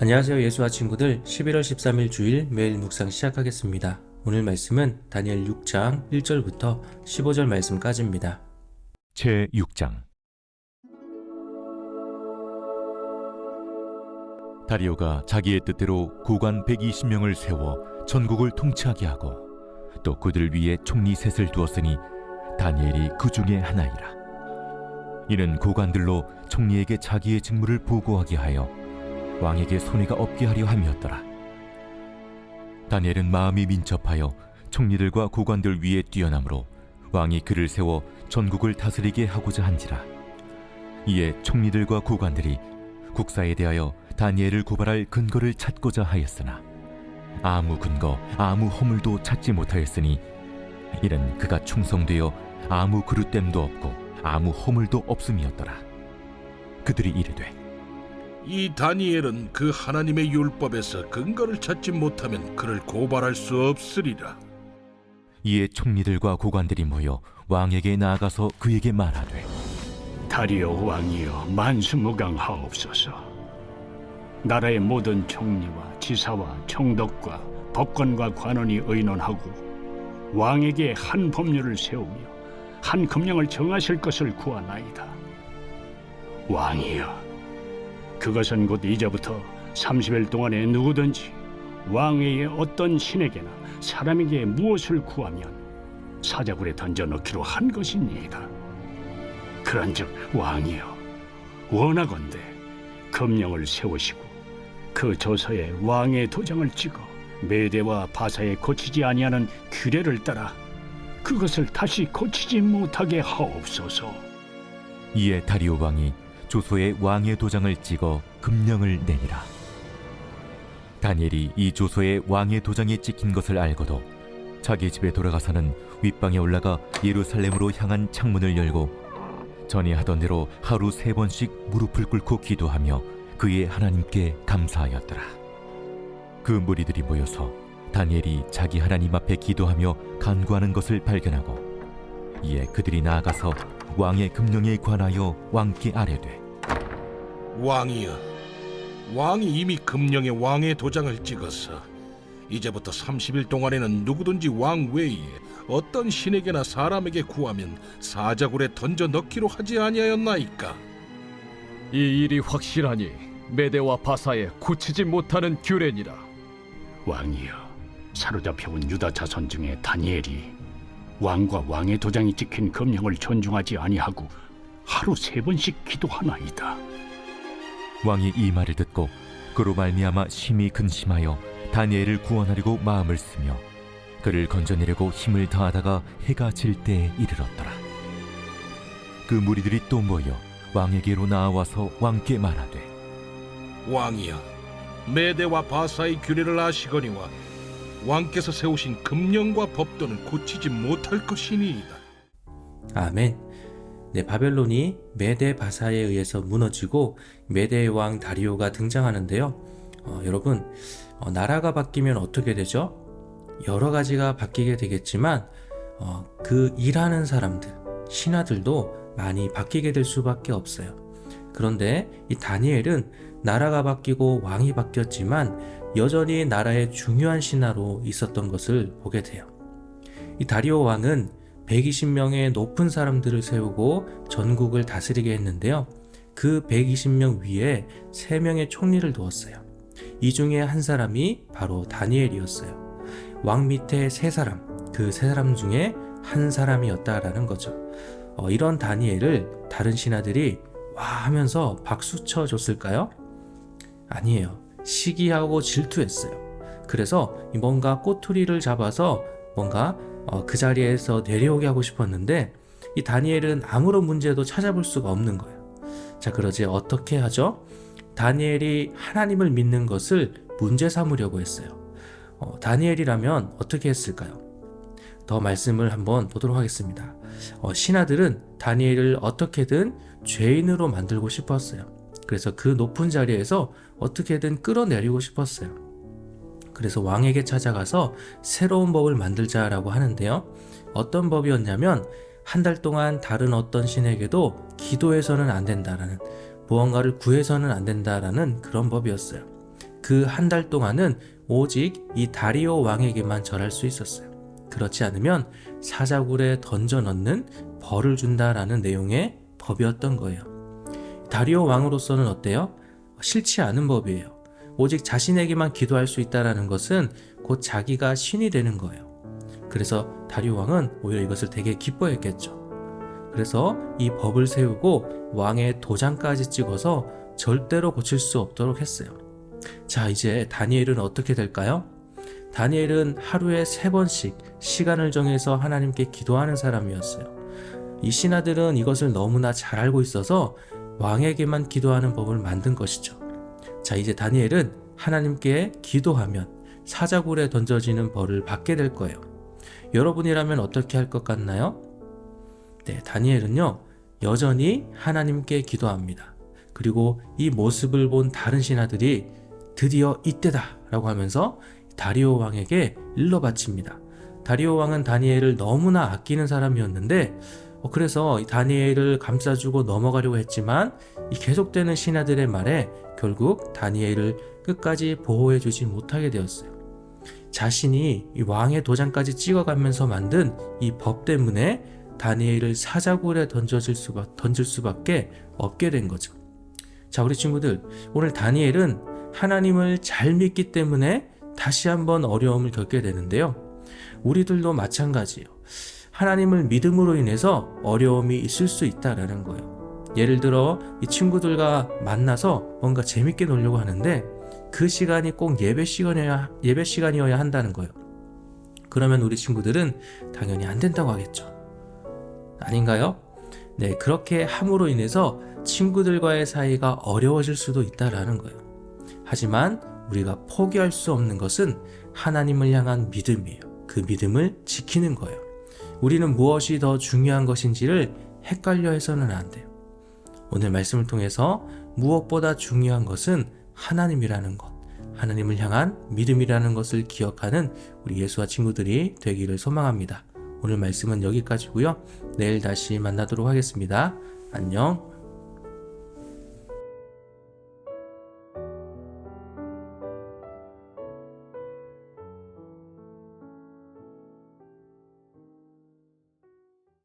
안녕하세요. 예수와 친구들, 11월 13일 주일 매일 묵상 시작하겠습니다. 오늘 말씀은 다니엘 6장 1절부터 15절 말씀까지입니다. 제6장. 다리오가 자기의 뜻대로 고관 120명을 세워 전국을 통치하게 하고 또 그들 위에 총리 셋을 두었으니 다니엘이 그 중에 하나이라. 이는 고관들로 총리에게 자기의 직무를 보고하게 하여 왕에게 손해가 없게 하려 함이었더라. 다니엘은 마음이 민첩하여 총리들과 고관들 위에 뛰어나므로 왕이 그를 세워 전국을 다스리게 하고자 한지라. 이에 총리들과 고관들이 국사에 대하여 다니엘을 고발할 근거를 찾고자 하였으나 아무 근거, 아무 허물도 찾지 못하였으니 이는 그가 충성되어 아무 그릇됨도 없고 아무 허물도 없음이었더라. 그들이 이르되 이 다니엘은 그 하나님의 율법에서 근거를 찾지 못하면 그를 고발할 수 없으리라. 이에 총리들과 고관들이 모여 왕에게 나아가서 그에게 말하되 다리오 왕이여 만수무강하옵소서. 나라의 모든 총리와 지사와 총독과 법관과 관원이 의논하고 왕에게 한 법률을 세우며 한 금령을 정하실 것을 구하나이다. 왕이여, 그것은 곧 이제부터 30일 동안에 누구든지 왕에게 어떤 신에게나 사람에게 무엇을 구하면 사자굴에 던져넣기로 한 것이니이다. 그런즉 왕이여, 원하건대 금령을 세우시고 그 조서에 왕의 도장을 찍어 메대와 바사에 고치지 아니하는 규례를 따라 그것을 다시 고치지 못하게 하옵소서. 이에 다리오 왕이 조서에 왕의 도장을 찍어 금령을 내니라. 다니엘이 이 조서에 왕의 도장이 찍힌 것을 알고도 자기 집에 돌아가서는 윗방에 올라가 예루살렘으로 향한 창문을 열고 전에 하던 대로 하루 3번씩 무릎을 꿇고 기도하며 그의 하나님께 감사하였더라. 그 무리들이 모여서 다니엘이 자기 하나님 앞에 기도하며 간구하는 것을 발견하고 이에 그들이 나아가서 왕의 금령에 관하여 왕께 아뢰되 왕이여, 왕이 이미 금령에 왕의 도장을 찍어서 이제부터 30일 동안에는 누구든지 왕 외에 어떤 신에게나 사람에게 구하면 사자굴에 던져 넣기로 하지 아니하였나이까? 이 일이 확실하니 메대와 바사에 고치지 못하는 규례니라. 왕이여, 사로잡혀온 유다 자손 중에 다니엘이 왕과 왕의 도장이 찍힌 금령을 존중하지 아니하고 하루 3번씩 기도하나이다. 왕이 이 말을 듣고 그로 말미암아 심히 근심하여 다니엘을 구원하려고 마음을 쓰며 그를 건져내려고 힘을 다하다가 해가 질 때에 이르렀더라. 그 무리들이 또 모여 왕에게로 나와서 왕께 말하되 왕이여, 메대와 바사의 규례를 아시거니와 왕께서 세우신 금령과 법도는 고치지 못할 것이니이다. 아멘. 네, 바벨론이 메대 바사에 의해서 무너지고 메대의 왕 다리오가 등장하는데요. 여러분, 나라가 바뀌면 어떻게 되죠? 여러 가지가 바뀌게 되겠지만 그 일하는 사람들, 신하들도 많이 바뀌게 될 수밖에 없어요. 그런데 이 다니엘은 나라가 바뀌고 왕이 바뀌었지만 여전히 나라의 중요한 신하로 있었던 것을 보게 돼요. 이 다리오 왕은 120명의 높은 사람들을 세우고 전국을 다스리게 했는데요. 그 120명 위에 3명의 총리를 두었어요. 이 중에 한 사람이 바로 다니엘이었어요. 왕 밑에 3사람, 그 3사람 중에 한 사람이었다라는 거죠. 이런 다니엘을 다른 신하들이 와 하면서 박수 쳐줬을까요? 아니에요. 시기하고 질투했어요. 그래서 뭔가 꼬투리를 잡아서 뭔가 그 자리에서 내려오게 하고 싶었는데 이 다니엘은 아무런 문제도 찾아볼 수가 없는 거예요. 자, 그러지 어떻게 하죠? 다니엘이 하나님을 믿는 것을 문제 삼으려고 했어요. 다니엘이라면 어떻게 했을까요? 더 말씀을 한번 보도록 하겠습니다. 신하들은 다니엘을 어떻게든 죄인으로 만들고 싶었어요. 그래서 그 높은 자리에서 어떻게든 끌어내리고 싶었어요. 그래서 왕에게 찾아가서 새로운 법을 만들자라고 하는데요. 어떤 법이었냐면 한 달 동안 다른 어떤 신에게도 기도해서는 안 된다라는, 무언가를 구해서는 안 된다라는 그런 법이었어요. 그 한 달 동안은 오직 이 다리오 왕에게만 절할 수 있었어요. 그렇지 않으면 사자굴에 던져 넣는 벌을 준다라는 내용의 법이었던 거예요. 다리오 왕으로서는 어때요? 싫지 않은 법이에요. 오직 자신에게만 기도할 수 있다라는 것은 곧 자기가 신이 되는 거예요. 그래서 다리오 왕은 오히려 이것을 되게 기뻐했겠죠. 그래서 이 법을 세우고 왕의 도장까지 찍어서 절대로 고칠 수 없도록 했어요. 자, 이제 다니엘은 어떻게 될까요? 다니엘은 하루에 3번씩 시간을 정해서 하나님께 기도하는 사람이었어요. 이 신하들은 이것을 너무나 잘 알고 있어서 왕에게만 기도하는 법을 만든 것이죠. 자, 이제 다니엘은 하나님께 기도하면 사자굴에 던져지는 벌을 받게 될 거예요. 여러분이라면 어떻게 할 것 같나요? 네, 다니엘은요, 여전히 하나님께 기도합니다. 그리고 이 모습을 본 다른 신하들이 드디어 이때다 라고 하면서 다리오 왕에게 일러 바칩니다. 다리오 왕은 다니엘을 너무나 아끼는 사람이었는데 그래서 다니엘을 감싸주고 넘어가려고 했지만 이 계속되는 신하들의 말에 결국 다니엘을 끝까지 보호해주지 못하게 되었어요. 자신이 이 왕의 도장까지 찍어가면서 만든 이 법 때문에 다니엘을 사자굴에 던질 수밖에 없게 된 거죠. 자, 우리 친구들, 오늘 다니엘은 하나님을 잘 믿기 때문에 다시 한번 어려움을 겪게 되는데요. 우리들도 마찬가지예요. 하나님을 믿음으로 인해서 어려움이 있을 수 있다라는 거예요. 예를 들어 이 친구들과 만나서 뭔가 재밌게 놀려고 하는데 그 시간이 꼭 예배 시간이어야 한다는 거예요. 그러면 우리 친구들은 당연히 안 된다고 하겠죠. 아닌가요? 네, 그렇게 함으로 인해서 친구들과의 사이가 어려워질 수도 있다라는 거예요. 하지만 우리가 포기할 수 없는 것은 하나님을 향한 믿음이에요. 그 믿음을 지키는 거예요. 우리는 무엇이 더 중요한 것인지를 헷갈려 해서는 안 돼요. 오늘 말씀을 통해서 무엇보다 중요한 것은 하나님이라는 것, 하나님을 향한 믿음이라는 것을 기억하는 우리 예수와 친구들이 되기를 소망합니다. 오늘 말씀은 여기까지고요. 내일 다시 만나도록 하겠습니다. 안녕.